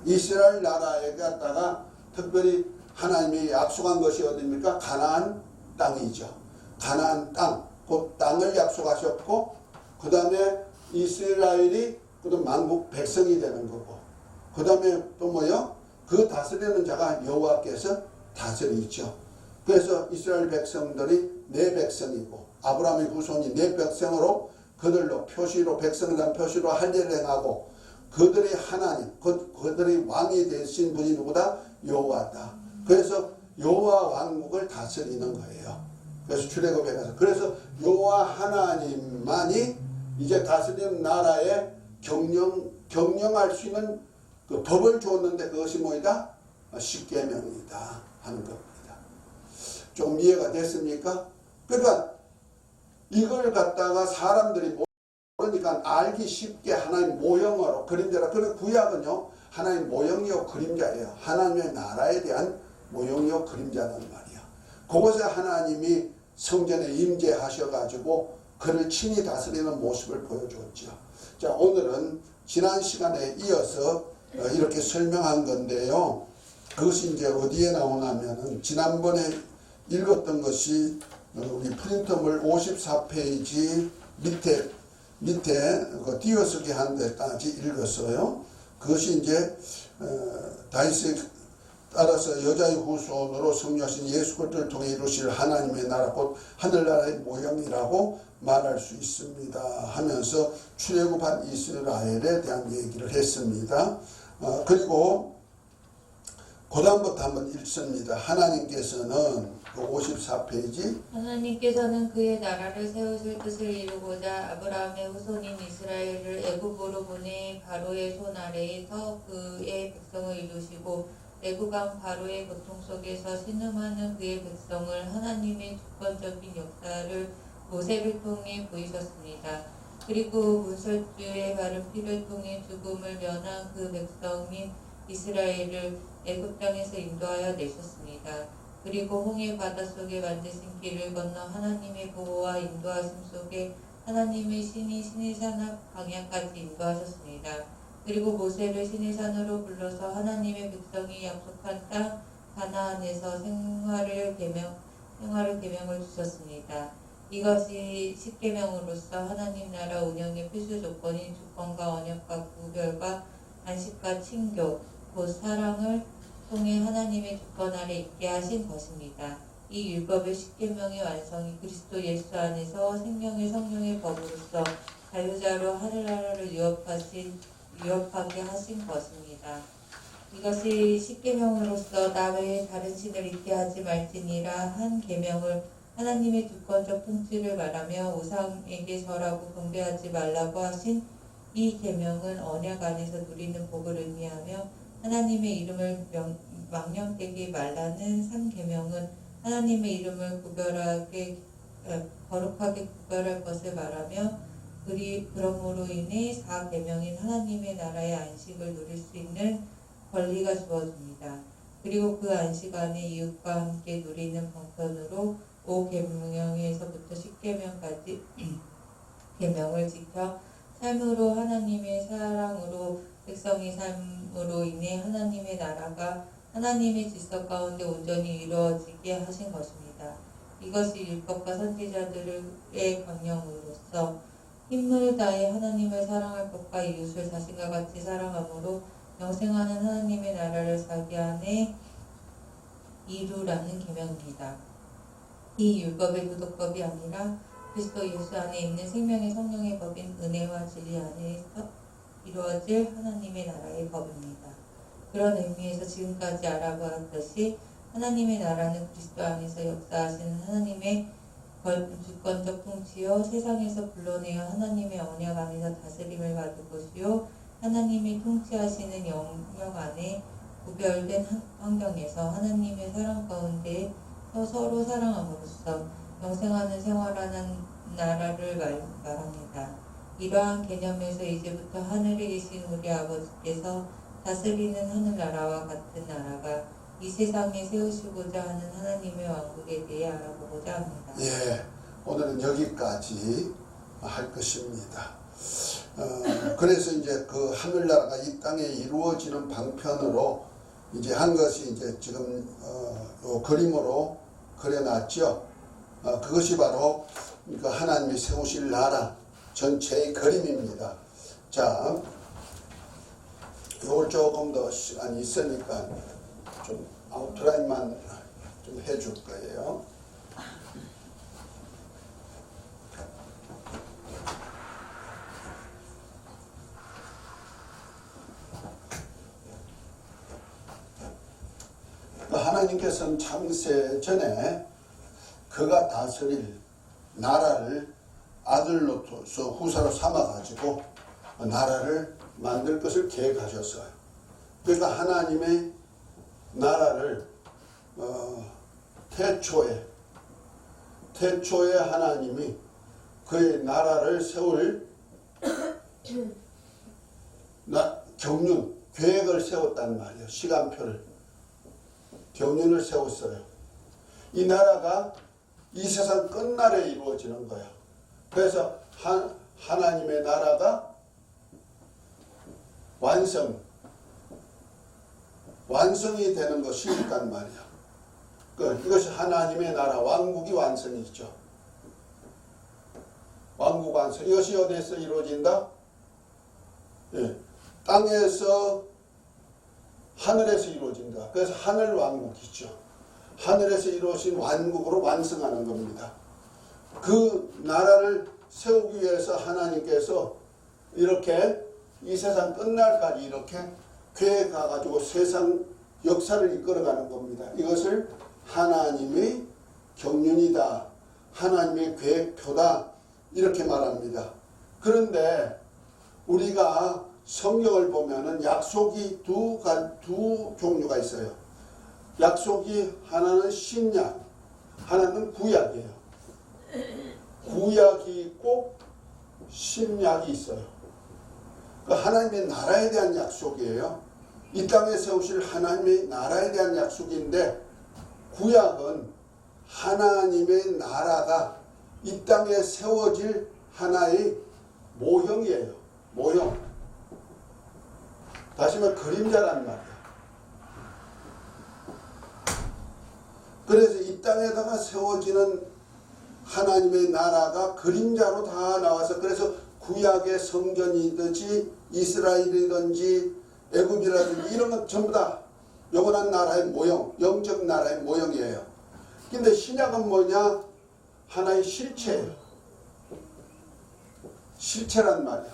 이스라엘 나라에 갔다가 특별히 하나님이 약속한 것이 어디입니까? 가나안 땅이죠. 가나안 땅, 그 땅을 약속하셨고 그 다음에 이스라엘이 그다음 만국 백성이 되는 거고 그 다음에 또 뭐요? 그 다스리는 자가 여호와께서 다스리죠. 그래서 이스라엘 백성들이 내 백성이고 아브라함의 후손이 내 백성으로 그들로 표시로 백성에 대한 표시로 할 일을 행하고 그들의 하나님, 그들의 왕이 되신 분이 누구다? 여호와다. 그래서 여호와 왕국을 다스리는 거예요. 그래서 출애굽에 가서 그래서 여호와 하나님만이 이제 다스리는 나라에 경영할 수 있는 그 법을 줬는데 그것이 뭐이다? 십계명이다 하는 겁니다. 좀 이해가 됐습니까? 그러니까 이걸 갖다가 사람들이 그러니까 알기 쉽게 하나님 모형으로 그림자라. 그런 구약은요 하나님 모형이요 그림자예요. 하나님의 나라에 대한 모형이요 그림자란 말이야. 그것에 하나님이 성전에 임재하셔가지고 그를 친히 다스리는 모습을 보여줬죠. 자, 오늘은 지난 시간에 이어서 이렇게 설명한 건데요. 그것이 이제 어디에 나오냐면은 지난번에 읽었던 것이 우리 프린터물 54페이지 밑에 그 띄어쓰기 한 데까지 읽었어요. 그것이 이제 다윗이 따라서 여자의 후손으로 성령하신 예수 그리스도를 통해 이루실 하나님의 나라 곧 하늘나라의 모형이라고 말할 수 있습니다 하면서 출애굽한 이스라엘에 대한 얘기를 했습니다. 그리고 그 다음부터 한번 읽습니다. 하나님께서는 그 54페이지 하나님께서는 그의 나라를 세우실 뜻을 이루고자 아브라함의 후손인 이스라엘을 애굽으로 보내 바로의 손 아래에서 그의 백성을 이루시고 애굽왕 바로의 고통 속에서 신음하는 그의 백성을 하나님의 주권적인 역사를 모세를 통해 보이셨습니다. 그리고 문설주의 바른 피를 통해 죽음을 면한 그 백성인 이스라엘을 애굽 땅에서 인도하여 내셨습니다. 그리고 홍해 바다 속에 만드신 길을 건너 하나님의 보호와 인도하심 속에 하나님의 신이 시내산 앞 광야까지 인도하셨습니다. 그리고 모세를 시내산으로 불러서 하나님의 백성이 약속한 땅 가나안에서 생활을 계명을 주셨습니다. 이것이 십계명으로서 하나님 나라 운영의 필수 조건인 주권과 언약과 구별과 안식과 친교 곧 사랑을 통해 하나님의 주권 아래 있게 하신 것입니다. 이 율법의 십계명의 완성이 그리스도 예수 안에서 생명의 성령의 법으로서 자유자로 하늘나라를 유업하게 하신 것입니다. 이것이 십계명으로서 나 외에 다른 신을 있게 하지 말지니라 한 계명을 하나님의 주권적 통치를 말하며 우상에게 절하고 경배하지 말라고 하신 이 계명은 언약 안에서 누리는 복을 의미하며 하나님의 이름을 망령되게 말라는 3계명은 하나님의 이름을 거룩하게 구별할 것을 말하며 그러므로 인해 4계명인 하나님의 나라의 안식을 누릴 수 있는 권리가 주어집니다. 그리고 그 안식 안에 이웃과 함께 누리는 방편으로 5계명에서부터 10계명까지 계명을 지켜 삶으로 하나님의 사랑으로 백성의 삶으로 인해 하나님의 나라가 하나님의 질서 가운데 온전히 이루어지게 하신 것입니다. 이것이 율법과 선지자들의 강령으로서 힘을 다해 하나님을 사랑할 것과 이웃을 자신과 같이 사랑함으로 영생하는 하나님의 나라를 자기 안에 이루라는 계명입니다. 이 율법의 도덕법이 아니라 그리스도 예수 안에 있는 생명의 성령의 법인 은혜와 진리 안에서 이루어질 하나님의 나라의 법입니다. 그런 의미에서 지금까지 알아보았듯이 하나님의 나라는 그리스도 안에서 역사하시는 하나님의 주권적 통치요 세상에서 불러내어 하나님의 언약 안에서 다스림을 받을 것이요 하나님이 통치하시는 영역 안에 구별된 환경에서 하나님의 사랑 가운데 서로 사랑함으로써 영생하는 생활하는 나라를 말합니다. 이러한 개념에서 이제부터 하늘에 계신 우리 아버지께서 다스리는 하늘나라와 같은 나라가 이 세상에 세우시고자 하는 하나님의 왕국에 대해 알아보고자 합니다. 예, 오늘은 여기까지 할 것입니다. 그래서 이제 그 하늘나라가 이 땅에 이루어지는 방편으로 이제 한 것이 이제 지금 요 그림으로 그려놨죠. 그것이 바로 그러니까 하나님이 세우실 나라 전체의 그림입니다. 자, 이걸 조금 더 시간이 있으니까 좀 아웃라인만 좀 해줄 거예요. 하나님께서는 창세 전에 그가 다스릴 나라를 아들로서 후사로 삼아가지고 나라를 만들 것을 계획하셨어요. 그러니까 하나님의 나라를 태초에 하나님이 그의 나라를 세울 경륜, 계획을 세웠단 말이에요. 시간표를, 경륜을 세웠어요. 이 나라가 이 세상 끝날에 이루어지는 거야. 그래서 하나님의 나라가 완성이 되는 것이 있단 말이야. 이것이 하나님의 나라, 왕국이 완성이죠. 왕국 완성. 이것이 어디에서 이루어진다? 예, 땅에서 하늘에서 이루어진다. 그래서 하늘 왕국이죠. 하늘에서 이루어진 왕국으로 완성하는 겁니다. 그 나라를 세우기 위해서 하나님께서 이렇게 이 세상 끝날까지 이렇게 계획해가지고 세상 역사를 이끌어가는 겁니다. 이것을 하나님의 경륜이다, 하나님의 계획표다, 이렇게 말합니다. 그런데 우리가 성경을 보면은 약속이 두 종류가 있어요. 약속이 하나는 신약, 하나는 구약이에요. 구약이 있고 신약이 있어요. 하나님의 나라에 대한 약속이에요. 이 땅에 세우실 하나님의 나라에 대한 약속인데, 구약은 하나님의 나라가 이 땅에 세워질 하나의 모형이에요. 모형. 다시 말해 그림자란 말이에요. 그래서 이 땅에다가 세워지는 하나님의 나라가 그림자로 다 나와서, 그래서 구약의 성전이든지 이스라엘이든지 애굽이라든지 이런 건 전부 다 영원한 나라의 모형, 영적 나라의 모형이에요. 근데 신약은 뭐냐? 하나의 실체예요. 실체란 말이야.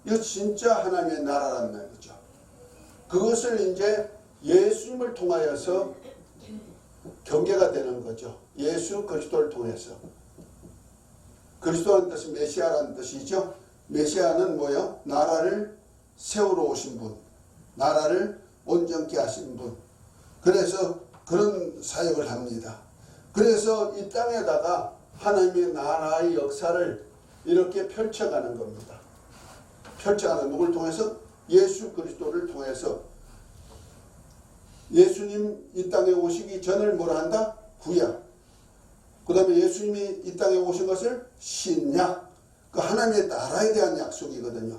이거 진짜 하나님의 나라란 말이죠. 그것을 이제 예수님을 통하여서 경계가 되는 거죠. 예수 그리스도를 통해서. 그리스도라는 뜻은 메시아라는 뜻이죠. 메시아는 뭐예요? 나라를 세우러 오신 분, 나라를 온전케 하신 분. 그래서 그런 사역을 합니다. 그래서 이 땅에다가 하나님의 나라의 역사를 이렇게 펼쳐가는 겁니다. 펼쳐가는 누굴 통해서? 예수 그리스도를 통해서. 예수님 이 땅에 오시기 전을 뭐라 한다? 구약. 그 다음에 예수님이 이 땅에 오신 것을 신약. 그 하나님의 나라에 대한 약속이거든요.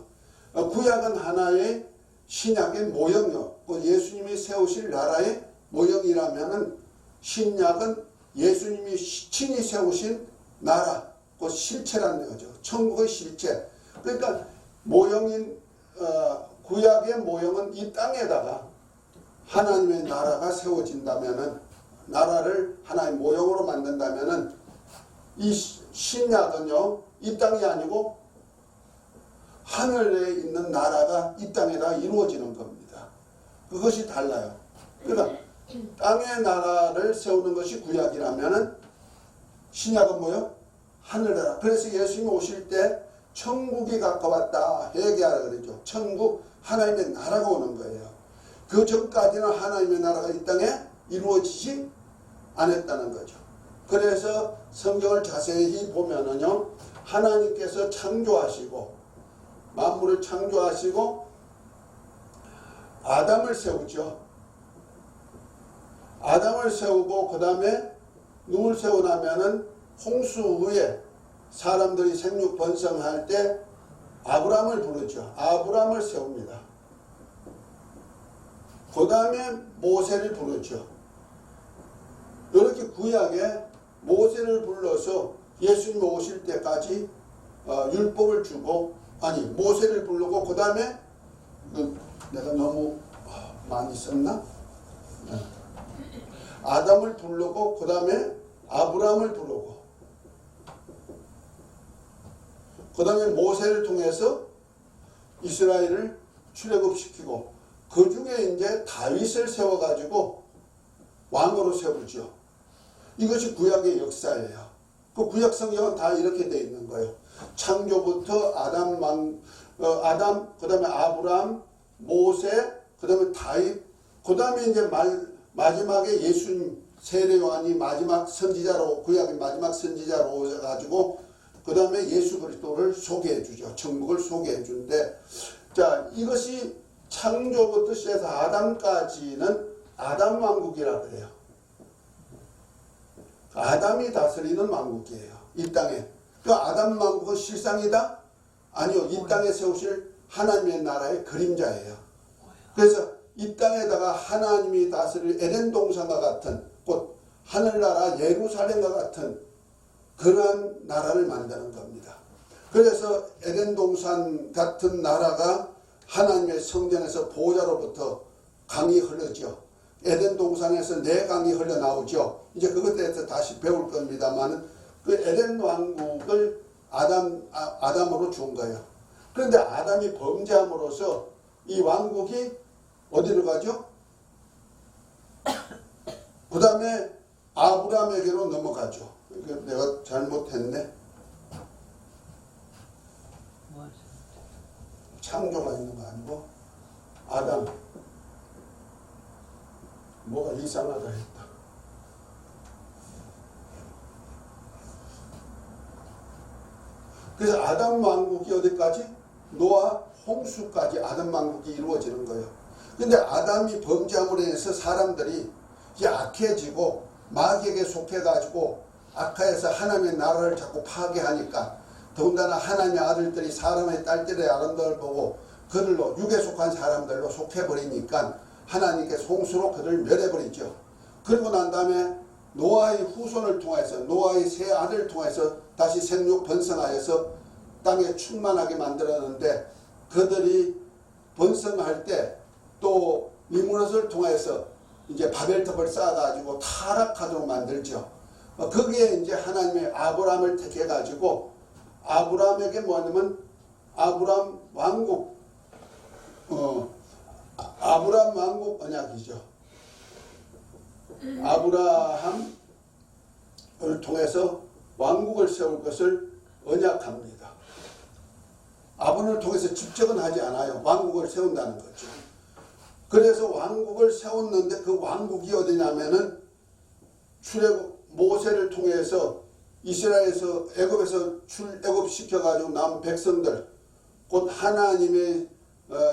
구약은 하나의 신약의 모형이요. 예수님이 세우실 나라의 모형이라면은 신약은 예수님이 친히 세우신 나라, 그 실체라는 거죠. 천국의 실체. 그러니까 모형인 구약의 모형은 이 땅에다가 하나님의 나라가 세워진다면은, 나라를 하나의 모형으로 만든다면은, 이 신약은요 이 땅이 아니고 하늘에 있는 나라가 이 땅에다 이루어지는 겁니다. 그것이 달라요. 그러니까 땅의 나라를 세우는 것이 구약이라면은 신약은 뭐요? 하늘나라. 그래서 예수님이 오실 때 천국이 가까웠다 회개하라 그러죠. 천국, 하나님의 나라가 오는 거예요. 그 전까지는 하나님의 나라가 이 땅에 이루어지지 않았다는 거죠. 그래서 성경을 자세히 보면은요, 하나님께서 창조하시고, 만물을 창조하시고, 아담을 세우죠. 아담을 세우고, 그 다음에 누굴 세우냐면은 홍수 후에 사람들이 생육 번성할 때 아브람을 부르죠. 아브람을 세웁니다. 그 다음에 모세를 부르죠. 이렇게 구약에 모세를 불러서 예수님 오실 때까지 율법을 주고, 아니 모세를 부르고, 그 다음에 내가 너무 많이 썼나? 아담을 부르고, 그 다음에 아브람을 부르고, 그 다음에 모세를 통해서 이스라엘을 출애굽시키고, 그 중에 이제 다윗을 세워가지고 왕으로 세우죠. 이것이 구약의 역사예요. 그 구약 성경은 다 이렇게 되어 있는 거예요. 창조부터 아담, 그 다음에 아브람, 모세, 그 다음에 다윗, 그 다음에 이제 마지막에 예수님 세례요한이 마지막 선지자로, 구약의 마지막 선지자로 오셔가지고 그 다음에 예수 그리스도를 소개해 주죠. 천국을 소개해 주는데, 자, 이것이 창조부터 시작해서 아담까지는 아담 왕국이라고 해요. 아담이 다스리는 왕국이에요. 이 땅에. 그 아담 왕국은 실상이다? 아니요. 이 땅에 세우실 하나님의 나라의 그림자예요. 그래서 이 땅에다가 하나님이 다스릴 에덴 동산과 같은, 곧 하늘나라 예루살렘과 같은 그러한 나라를 만드는 겁니다. 그래서 에덴 동산 같은 나라가 하나님의 성전에서 보좌로부터 강이 흐르죠. 에덴 동산에서 네 강이 흘러나오죠. 이제 그것에 대해서 다시 배울 겁니다만, 그 에덴 왕국을 아담으로 준 거예요. 그런데 아담이 범죄함으로써 이 왕국이 어디로 가죠? 그 다음에 아브람에게로 넘어가죠. 내가 잘못했네. 창조가 있는 거 아니고 아담. 뭐가 이상하다 했다. 그래서 아담 왕국이 어디까지? 노아 홍수까지 아담 왕국이 이루어지는 거예요. 근데 아담이 범죄함으로 인해서 사람들이 약해지고 마귀에게 속해가지고 악하에서 하나님의 나라를 자꾸 파괴하니까, 더군다나 하나님의 아들들이 사람의 딸들의 아름다움을 보고 그들로, 육에 속한 사람들로 속해버리니까 하나님께서 홍수로 그들을 멸해버리죠. 그러고 난 다음에 노아의 후손을 통해서, 노아의 세 아들을 통해서 다시 생육 번성하여서 땅에 충만하게 만들었는데, 그들이 번성할 때 또 니무롯을 통해서 이제 바벨탑을 쌓아가지고 타락하도록 만들죠. 거기에 이제 하나님의 아브람을 택해가지고, 아브람에게 뭐냐면 아브람 왕국, 아브람 왕국 언약이죠. 아브라함을 통해서 왕국을 세울 것을 언약합니다. 아브람을 통해서 직접은 하지 않아요. 왕국을 세운다는 거죠. 그래서 왕국을 세웠는데 그 왕국이 어디냐면은 모세를 통해서 이스라엘에서 애굽에서 출애굽시켜가지고 나온 백성들, 곧 하나님의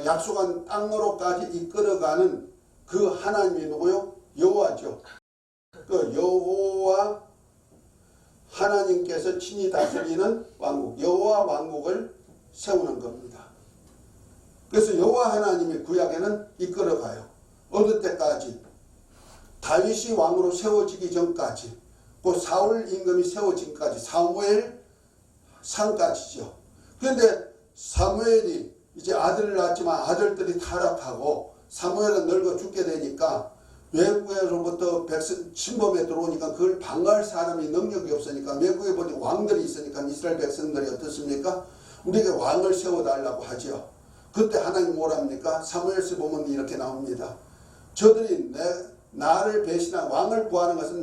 약속한 땅으로까지 이끌어가는 그 하나님이 누구요? 여호와죠. 그 여호와 하나님께서 친히 다스리는 왕국, 여호와 왕국을 세우는 겁니다. 그래서 여호와 하나님이 구약에는 이끌어가요. 어느 때까지? 다윗이 왕으로 세워지기 전까지, 그 사울 임금이 세워지기까지, 사무엘 상까지죠. 그런데 사무엘이 이제 아들을 낳았지만 아들들이 타락하고 사무엘은 늙어 죽게 되니까 외국에로부터 침범에 들어오니까 그걸 방어할 사람이 능력이 없으니까 외국에 보니 왕들이 있으니까 이스라엘 백성들이 어떻습니까? 우리에게 왕을 세워달라고 하죠. 그때 하나님 뭐랍니까? 사무엘서 보면 이렇게 나옵니다. 저들이 나를 배신한 왕을 구하는 것은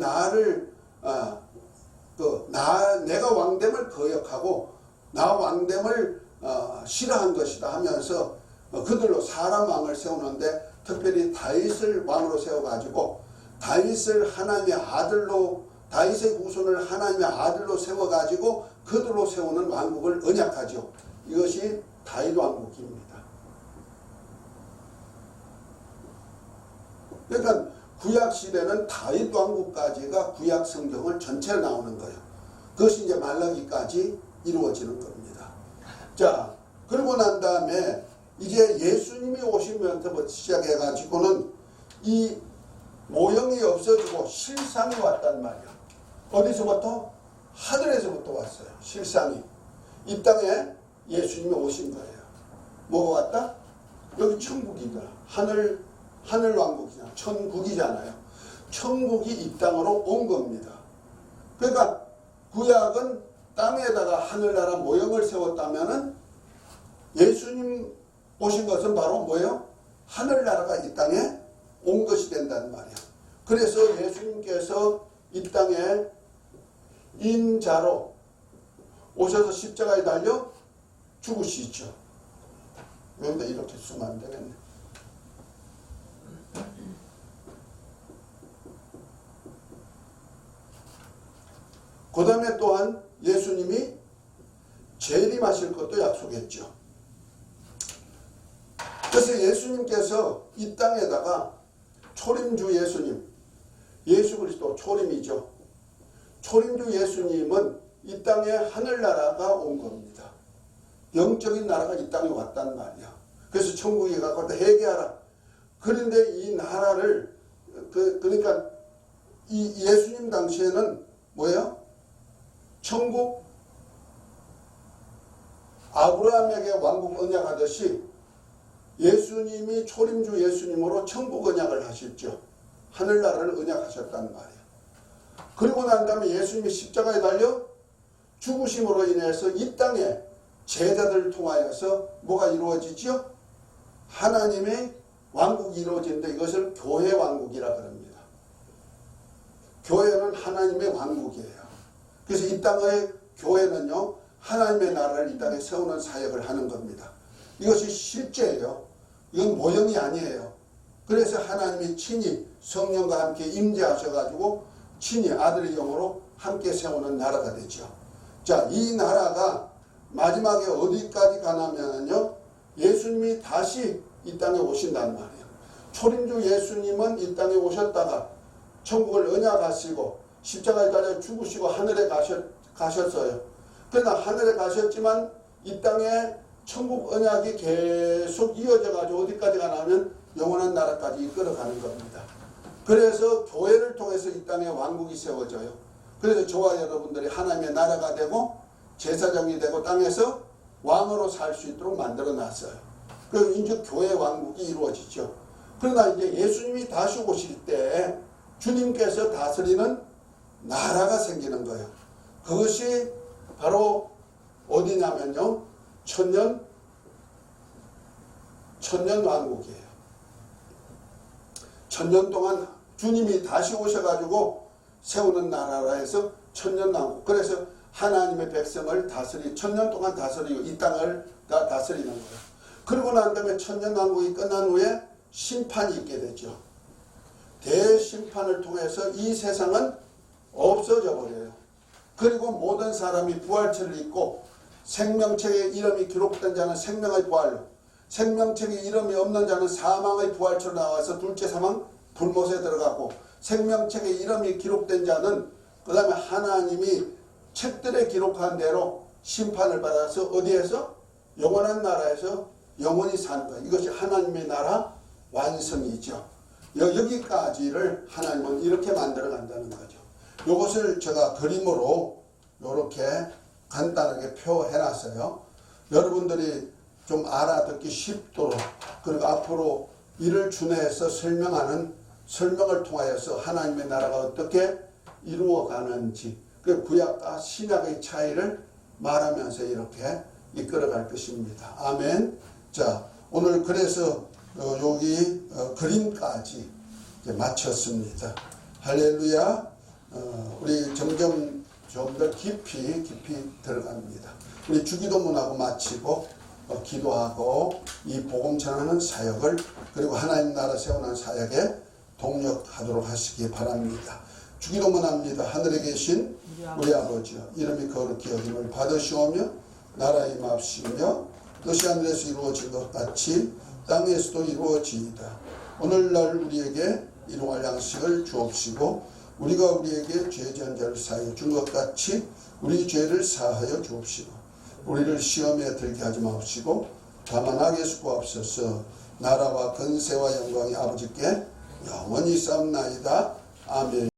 내가 왕됨을 거역하고 나 왕됨을 싫어한 것이다 하면서 그들로 사람 왕을 세우는데 특별히 다윗을 왕으로 세워가지고 다윗을 하나님의 아들로, 다윗의 후손을 하나님의 아들로 세워가지고 그들로 세우는 왕국을 언약하죠. 이것이 다윗 왕국입니다. 그러니까 구약 시대는 다윗 왕국까지가 구약 성경을 전체로 나오는 거예요. 그것이 이제 말라기까지 이루어지는 겁니다. 자, 그러고 난 다음에 이제 예수님이 오시면서부터 시작해가지고는 이 모형이 없어지고 실상이 왔단 말이야. 어디서부터? 하늘에서부터 왔어요. 실상이. 이 땅에 예수님이 오신 거예요. 뭐가 왔다? 여기 천국이다. 하늘 왕국이잖아. 천국이잖아요. 천국이 이 땅으로 온 겁니다. 그러니까 구약은 땅에다가 하늘나라 모형을 세웠다면은 예수님 오신 것은 바로 뭐예요? 하늘나라가 이 땅에 온 것이 된다는 말이야. 그래서 예수님께서 이 땅에 인자로 오셔서 십자가에 달려 죽으시죠. 여기다 이렇게 쓰면 안 되겠네. 그 다음에 또한 예수님이 재림하실 것도 약속했죠. 그래서 예수님께서 이 땅에다가 초림주 예수님, 예수 그리스도 초림이죠. 초림주 예수님은 이 땅에 하늘나라가 온 겁니다. 영적인 나라가 이 땅에 왔단 말이야. 그래서 천국에 가고 회개하라. 그런데 이 나라를 그러니까 이 예수님 당시에는 뭐예요? 천국 아브라함에게 왕국 언약하듯이 예수님이 초림주 예수님으로 천국 언약을 하셨죠. 하늘나라를 언약하셨단 말이에요. 그리고 난 다음에 예수님이 십자가에 달려 죽으심으로 인해서 이 땅에 제자들을 통하여서 뭐가 이루어지죠? 하나님의 왕국이 이루어지는데 이것을 교회 왕국이라 그럽니다. 교회는 하나님의 왕국이에요. 그래서 이 땅의 교회는요, 하나님의 나라를 이 땅에 세우는 사역을 하는 겁니다. 이것이 실제예요. 이건 모형이 아니에요. 그래서 하나님이 친히 성령과 함께 임재하셔가지고 친히 아들의 영으로 함께 세우는 나라가 되죠. 자, 이 나라가 마지막에 어디까지 가냐면요, 예수님이 다시 이 땅에 오신단 말이에요. 초림주 예수님은 이 땅에 오셨다가 천국을 언약하시고 십자가에 달려 죽으시고 하늘에 가셨어요. 그러나 하늘에 가셨지만 이 땅에 천국 언약이 계속 이어져 가지고 어디까지 가냐면 영원한 나라까지 이끌어가는 겁니다. 그래서 교회를 통해서 이 땅에 왕국이 세워져요. 그래서 저와 여러분들이 하나님의 나라가 되고 제사장이 되고 땅에서 왕으로 살 수 있도록 만들어 놨어요. 그리고 이제 교회 왕국이 이루어지죠. 그러나 이제 예수님이 다시 오실 때 주님께서 다스리는 나라가 생기는 거예요. 그것이 바로 어디냐면요, 천년 왕국이에요. 천년 동안 주님이 다시 오셔가지고 세우는 나라라 해서 천년 왕국. 그래서 하나님의 백성을 천년 동안 다스리고 이 땅을 다 다스리는 거예요. 그러고 난 다음에 천년 왕국이 끝난 후에 심판이 있게 되죠. 대심판을 통해서 이 세상은 없어져 버려요. 그리고 모든 사람이 부활체를 입고 생명책에 이름이 기록된 자는 생명의 부활로, 생명책에 이름이 없는 자는 사망의 부활체로 나와서 둘째 사망 불못에 들어가고, 생명책에 이름이 기록된 자는 그 다음에 하나님이 책들에 기록한 대로 심판을 받아서 어디에서? 영원한 나라에서 영원히 사는 거예요. 이것이 하나님의 나라 완성이죠. 여기까지를 하나님은 이렇게 만들어 간다는 거죠. 이것을 제가 그림으로 이렇게 간단하게 표해 놨어요. 여러분들이 좀 알아듣기 쉽도록, 그리고 앞으로 이를 준해해서 설명을 통하여서 하나님의 나라가 어떻게 이루어가는지, 그 구약과 신약의 차이를 말하면서 이렇게 이끌어갈 것입니다. 아멘. 자, 오늘 그래서 여기 그림까지 이제 마쳤습니다. 할렐루야. 우리 점점 좀 더 깊이 들어갑니다. 우리 주기도문하고 마치고 기도하고 이 복음 전하는 사역을, 그리고 하나님 나라 세우는 사역에 동력하도록 하시기 바랍니다. 주기도문 합니다. 하늘에 계신 우리 아버지여, 이름이 거룩히 여김을 받으시오며 나라 임합시며 뜻이 하늘에서 이루어진 것 같이 땅에서도 이루어지이다. 오늘날 우리에게 일용할 양식을 주옵시고 우리가 우리에게 죄 지은 자를 사하여 준 것 같이 우리 죄를 사하여 주옵시고 우리를 시험에 들게 하지 마옵시고 다만 악에서 구하옵소서. 나라와 권세와 영광이 아버지께 영원히 쌓옵나이다. 아멘.